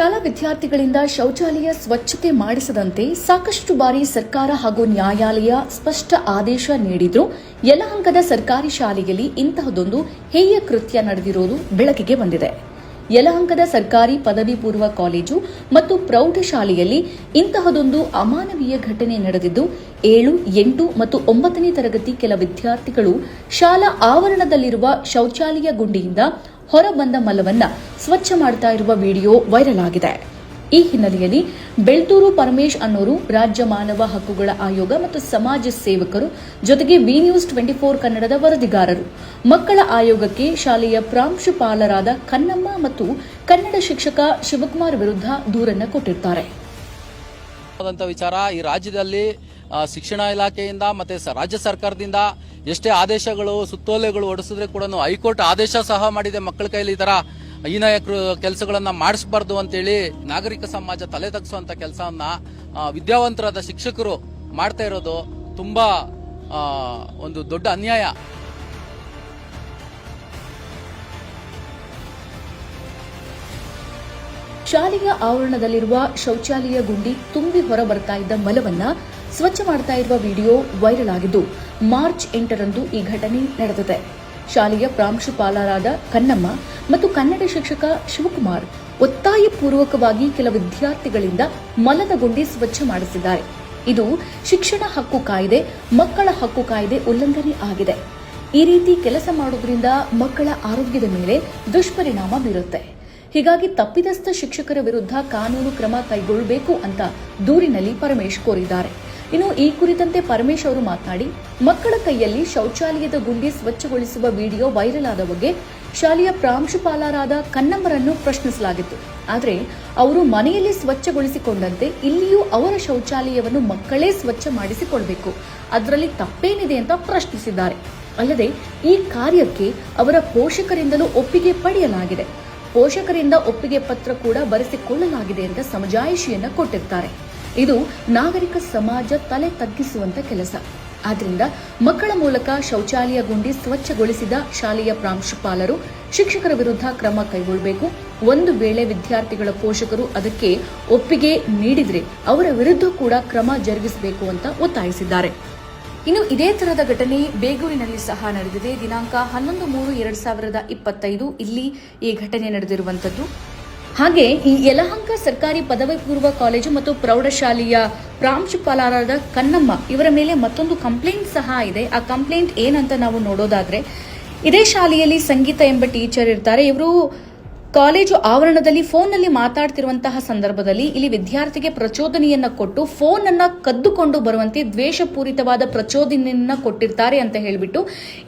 ಶಾಲಾ ವಿದ್ಯಾರ್ಥಿಗಳಿಂದ ಶೌಚಾಲಯ ಸ್ವಚ್ಛತೆ ಮಾಡಿಸದಂತೆ ಸಾಕಷ್ಟು ಬಾರಿ ಸರ್ಕಾರ ಹಾಗೂ ನ್ಯಾಯಾಲಯ ಸ್ಪಷ್ಟ ಆದೇಶ ನೀಡಿದ್ರೂ ಯಲಹಂಕದ ಸರ್ಕಾರಿ ಶಾಲೆಯಲ್ಲಿ ಇಂತಹದೊಂದು ಹೇಯ ಕೃತ್ಯ ನಡೆದಿರುವುದು ಬೆಳಕಿಗೆ ಬಂದಿದೆ. ಯಲಹಂಕದ ಸರ್ಕಾರಿ ಪದವಿ ಪೂರ್ವ ಕಾಲೇಜು ಮತ್ತು ಪ್ರೌಢಶಾಲೆಯಲ್ಲಿ ಇಂತಹದೊಂದು ಅಮಾನವೀಯ ಘಟನೆ ನಡೆದಿದ್ದು 7, 8 ಮತ್ತು 9ನೇ ತರಗತಿ ಕೆಲ ವಿದ್ಯಾರ್ಥಿಗಳು ಶಾಲಾ ಆವರಣದಲ್ಲಿರುವ ಶೌಚಾಲಯ ಗುಂಡಿಯಿಂದ ಹೊರಬಂದ ಮಲವನ್ನ ಸ್ವಚ್ಛ ಮಾಡ್ತಾ ಇರುವ ವಿಡಿಯೋ ವೈರಲ್ ಆಗಿದೆ. ಈ ಹಿನ್ನೆಲೆಯಲ್ಲಿ ಬೆಳ್ತೂರು ಪರಮೇಶ್ ಅನ್ನೋರು ರಾಜ್ಯ ಮಾನವ ಹಕ್ಕುಗಳ ಆಯೋಗ ಮತ್ತು ಸಮಾಜ ಸೇವಕರು ಜೊತೆಗೆ ವಿ ನ್ಯೂಸ್ 24 ಕನ್ನಡದ ವರದಿಗಾರರು ಮಕ್ಕಳ ಆಯೋಗಕ್ಕೆ ಶಾಲೆಯ ಪ್ರಾಂಶುಪಾಲರಾದ ಕನ್ನಮ್ಮ ಮತ್ತು ಕನ್ನಡ ಶಿಕ್ಷಕ ಶಿವಕುಮಾರ್ ವಿರುದ್ಧ ದೂರನ್ನ ಕೊಟ್ಟಿದ್ದಾರೆ. ವಿಚಾರ ಈ ರಾಜ್ಯದಲ್ಲಿ ಶಿಕ್ಷಣ ಇಲಾಖೆಯಿಂದ ಮತ್ತೆ ರಾಜ್ಯ ಸರ್ಕಾರದಿಂದ ಎಷ್ಟೇ ಆದೇಶಗಳು ಸುತ್ತೋಲೆಗಳು ಹೊರಡಿಸಿದ್ರೆ ಕೂಡ ಹೈಕೋರ್ಟ್ ಆದೇಶ ಸಹ ಮಾಡಿದೆ ಮಕ್ಕಳ ಕೈಲಿ ಈ ತರ ಹೀನಾಯ ಕೆಲಸಗಳನ್ನ ಮಾಡಿಸಬಾರ್ದು ಅಂತೇಳಿ ನಾಗರಿಕ ಸಮಾಜ ತಲೆ ತಗ್ಸುವಂತ ಕೆಲಸವನ್ನ ವಿದ್ಯಾವಂತರಾದ ಶಿಕ್ಷಕರು ಮಾಡ್ತಾ ಇರೋದು ತುಂಬಾ ಒಂದು ದೊಡ್ಡ ಅನ್ಯಾಯ. ಶಾಲೆಯ ಆವರಣದಲ್ಲಿರುವ ಶೌಚಾಲಯ ಗುಂಡಿ ತುಂಬಿ ಹೊರ ಬರ್ತಾ ಇದ್ದ ಮಲವನ್ನ ಸ್ವಚ್ಛ ಮಾಡ್ತಾ ಇರುವ ವಿಡಿಯೋ ವೈರಲ್ ಆಗಿದ್ದು ಮಾರ್ಚ್ 8ರಂದು ಈ ಘಟನೆ ನಡೆದಿದೆ. ಶಾಲೆಯ ಪ್ರಾಂಶುಪಾಲರಾದ ಕನ್ನಮ್ಮ ಮತ್ತು ಕನ್ನಡ ಶಿಕ್ಷಕ ಶಿವಕುಮಾರ್ ಒತ್ತಾಯಪೂರ್ವಕವಾಗಿ ಕೆಲ ವಿದ್ಯಾರ್ಥಿಗಳಿಂದ ಮಲದ ಗುಂಡಿ ಸ್ವಚ್ಛ ಮಾಡಿಸಿದ್ದಾರೆ. ಇದು ಶಿಕ್ಷಣ ಹಕ್ಕು ಕಾಯ್ದೆ, ಮಕ್ಕಳ ಹಕ್ಕು ಕಾಯ್ದೆ ಉಲ್ಲಂಘನೆ ಆಗಿದೆ. ಈ ರೀತಿ ಕೆಲಸ ಮಾಡೋದ್ರಿಂದ ಮಕ್ಕಳ ಆರೋಗ್ಯದ ಮೇಲೆ ದುಷ್ಪರಿಣಾಮ ಬೀರುತ್ತೆ. ಹೀಗಾಗಿ ತಪ್ಪಿತಸ್ಥ ಶಿಕ್ಷಕರ ವಿರುದ್ಧ ಕಾನೂನು ಕ್ರಮ ಕೈಗೊಳ್ಳಬೇಕು ಅಂತ ದೂರಿನಲ್ಲಿ ಪರಮೇಶ್ ಕೋರಿದ್ದಾರೆ. ಇನ್ನು ಈ ಕುರಿತಂತೆ ಪರಮೇಶ್ ಅವರು ಮಾತನಾಡಿ, ಮಕ್ಕಳ ಕೈಯಲ್ಲಿ ಶೌಚಾಲಯದ ಗುಂಡಿ ಸ್ವಚ್ಛಗೊಳಿಸುವ ವಿಡಿಯೋ ವೈರಲ್ ಆದ ಬಗ್ಗೆ ಶಾಲೆಯ ಪ್ರಾಂಶುಪಾಲರಾದ ಕನ್ನಮ್ಮರನ್ನು ಪ್ರಶ್ನಿಸಲಾಗಿತ್ತು. ಆದರೆ ಅವರು ಮನೆಯಲ್ಲಿ ಸ್ವಚ್ಛಗೊಳಿಸಿಕೊಂಡಂತೆ ಇಲ್ಲಿಯೂ ಅವರ ಶೌಚಾಲಯವನ್ನು ಮಕ್ಕಳೇ ಸ್ವಚ್ಛ ಮಾಡಿಸಿಕೊಳ್ಬೇಕು, ಅದರಲ್ಲಿ ತಪ್ಪೇನಿದೆ ಅಂತ ಪ್ರಶ್ನಿಸಿದ್ದಾರೆ. ಅಲ್ಲದೆ ಈ ಕಾರ್ಯಕ್ಕೆ ಅವರ ಪೋಷಕರಿಂದಲೂ ಒಪ್ಪಿಗೆ ಪಡೆಯಲಾಗಿದೆ, ಪೋಷಕರಿಂದ ಒಪ್ಪಿಗೆ ಪತ್ರ ಕೂಡ ಬರೆಸಿಕೊಳ್ಳಲಾಗಿದೆ ಅಂತ ಸಮಜಾಯಿಷಿಯನ್ನ ಕೊಟ್ಟಿರ್ತಾರೆ. ಇದು ನಾಗರಿಕ ಸಮಾಜ ತಲೆ ತಗ್ಗಿಸುವಂತ ಕೆಲಸ. ಆದ್ರಿಂದ ಮಕ್ಕಳ ಮೂಲಕ ಶೌಚಾಲಯ ಗುಂಡಿ ಸ್ವಚ್ಛಗೊಳಿಸಿದ ಶಾಲೆಯ ಪ್ರಾಂಶುಪಾಲರು ಶಿಕ್ಷಕರ ವಿರುದ್ಧ ಕ್ರಮ ಕೈಗೊಳ್ಳಬೇಕು. ಒಂದು ವೇಳೆ ವಿದ್ಯಾರ್ಥಿಗಳ ಪೋಷಕರು ಅದಕ್ಕೆ ಒಪ್ಪಿಗೆ ನೀಡಿದ್ರೆ ಅವರ ವಿರುದ್ಧ ಕೂಡ ಕ್ರಮ ಜರುಗಿಸಬೇಕು ಅಂತ ಒತ್ತಾಯಿಸಿದ್ದಾರೆ. ಇನ್ನು ಇದೇ ತರಹದ ಘಟನೆ ಬೇಗೂರಿನಲ್ಲಿ ಸಹ ನಡೆದಿದೆ. ದಿನಾಂಕ 11/3/2025 ಇಲ್ಲಿ ಈ ಘಟನೆ ನಡೆದಿರುವಂತದ್ದು. ಹಾಗೆ ಈ ಯಲಹಂಕ ಸರ್ಕಾರಿ ಪದವಿ ಪೂರ್ವ ಕಾಲೇಜು ಮತ್ತು ಪ್ರೌಢಶಾಲೆಯ ಪ್ರಾಂಶುಪಾಲರಾದ ಕನ್ನಮ್ಮ ಇವರ ಮೇಲೆ ಮತ್ತೊಂದು ಕಂಪ್ಲೇಂಟ್ ಸಹ ಇದೆ. ಆ ಕಂಪ್ಲೇಂಟ್ ಏನಂತ ನಾವು ನೋಡೋದಾದ್ರೆ, ಇದೇ ಶಾಲೆಯಲ್ಲಿ ಸಂಗೀತ ಎಂಬ ಟೀಚರ್ ಇರ್ತಾರೆ. ಇವರು ಕಾಲೇಜು ಆವರಣದಲ್ಲಿ ಫೋನ್ನಲ್ಲಿ ಮಾತಾಡ್ತಿರುವಂತಹ ಸಂದರ್ಭದಲ್ಲಿ ಇಲ್ಲಿ ವಿದ್ಯಾರ್ಥಿಗೆ ಪ್ರಚೋದನೆಯನ್ನ ಕೊಟ್ಟು ಫೋನ್ ಅನ್ನ ಕದ್ದುಕೊಂಡು ಬರುವಂತೆ ದ್ವೇಷಪೂರಿತವಾದ ಪ್ರಚೋದನೆಯನ್ನ ಕೊಟ್ಟಿರ್ತಾರೆ ಅಂತ ಹೇಳಿಬಿಟ್ಟು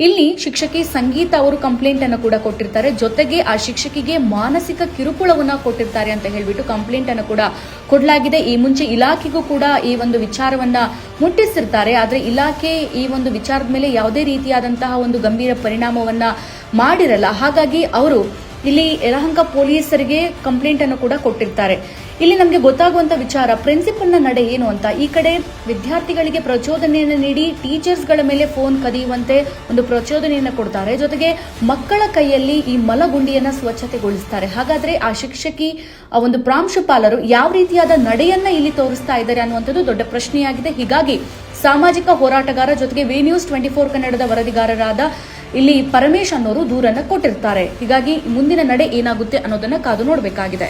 ಇಲ್ಲಿ ಶಿಕ್ಷಕಿ ಸಂಗೀತ ಅವರು ಕಂಪ್ಲೇಂಟ್ ಅನ್ನು ಕೂಡ ಕೊಟ್ಟಿರ್ತಾರೆ. ಜೊತೆಗೆ ಆ ಶಿಕ್ಷಕಿಗೆ ಮಾನಸಿಕ ಕಿರುಕುಳವನ್ನ ಕೊಟ್ಟಿರ್ತಾರೆ ಅಂತ ಹೇಳಿಬಿಟ್ಟು ಕಂಪ್ಲೇಂಟ್ ಅನ್ನು ಕೂಡ ಕೊಡಲಾಗಿದೆ. ಈ ಮುಂಚೆ ಇಲಾಖೆಗೂ ಕೂಡ ಈ ಒಂದು ವಿಚಾರವನ್ನ ಮುಟ್ಟಿಸಿರ್ತಾರೆ. ಆದ್ರೆ ಇಲಾಖೆ ಈ ಒಂದು ವಿಚಾರದ ಮೇಲೆ ಯಾವುದೇ ರೀತಿಯಾದಂತಹ ಒಂದು ಗಂಭೀರ ಪರಿಣಾಮವನ್ನ ಮಾಡಿರಲ್ಲ. ಹಾಗಾಗಿ ಅವರು ಇಲ್ಲಿ ಯಲಹಂಕ ಪೊಲೀಸರಿಗೆ ಕಂಪ್ಲೇಂಟ್ ಅನ್ನು ಕೂಡ ಕೊಟ್ಟಿರ್ತಾರೆ. ಇಲ್ಲಿ ನಮಗೆ ಗೊತ್ತಾಗುವಂತ ವಿಚಾರ ಪ್ರಿನ್ಸಿಪಲ್ನ ನಡೆ ಏನು ಅಂತ. ಈ ಕಡೆ ವಿದ್ಯಾರ್ಥಿಗಳಿಗೆ ಪ್ರಚೋದನೆಯನ್ನು ನೀಡಿ ಟೀಚರ್ಸ್ಗಳ ಮೇಲೆ ಫೋನ್ ಕದಿಯುವಂತೆ ಒಂದು ಪ್ರಚೋದನೆಯನ್ನು ಕೊಡ್ತಾರೆ. ಜೊತೆಗೆ ಮಕ್ಕಳ ಕೈಯಲ್ಲಿ ಈ ಮಲಗುಂಡಿಯನ್ನ ಸ್ವಚ್ಛತೆಗೊಳಿಸ್ತಾರೆ. ಹಾಗಾದ್ರೆ ಆ ಶಿಕ್ಷಕಿ ಆ ಒಂದು ಪ್ರಾಂಶುಪಾಲರು ಯಾವ ರೀತಿಯಾದ ನಡೆಯನ್ನ ಇಲ್ಲಿ ತೋರಿಸ್ತಾ ಇದ್ದಾರೆ ಅನ್ನುವಂಥದ್ದು ದೊಡ್ಡ ಪ್ರಶ್ನೆಯಾಗಿದೆ. ಹೀಗಾಗಿ ಸಾಮಾಜಿಕ ಹೋರಾಟಗಾರ ಜೊತೆಗೆ ವಿ ನ್ಯೂಸ್ 24 ಕನ್ನಡದ ವರದಿಗಾರರಾದ ಇಲ್ಲಿ ಪರಮೇಶ್ ಅನ್ನೋರು ದೂರನ್ನ ಕೊಟ್ಟಿರ್ತಾರೆ. ಹೀಗಾಗಿ ಮುಂದಿನ ನಡೆ ಏನಾಗುತ್ತೆ ಅನ್ನೋದನ್ನ ಕಾದು ನೋಡಬೇಕಾಗಿದೆ.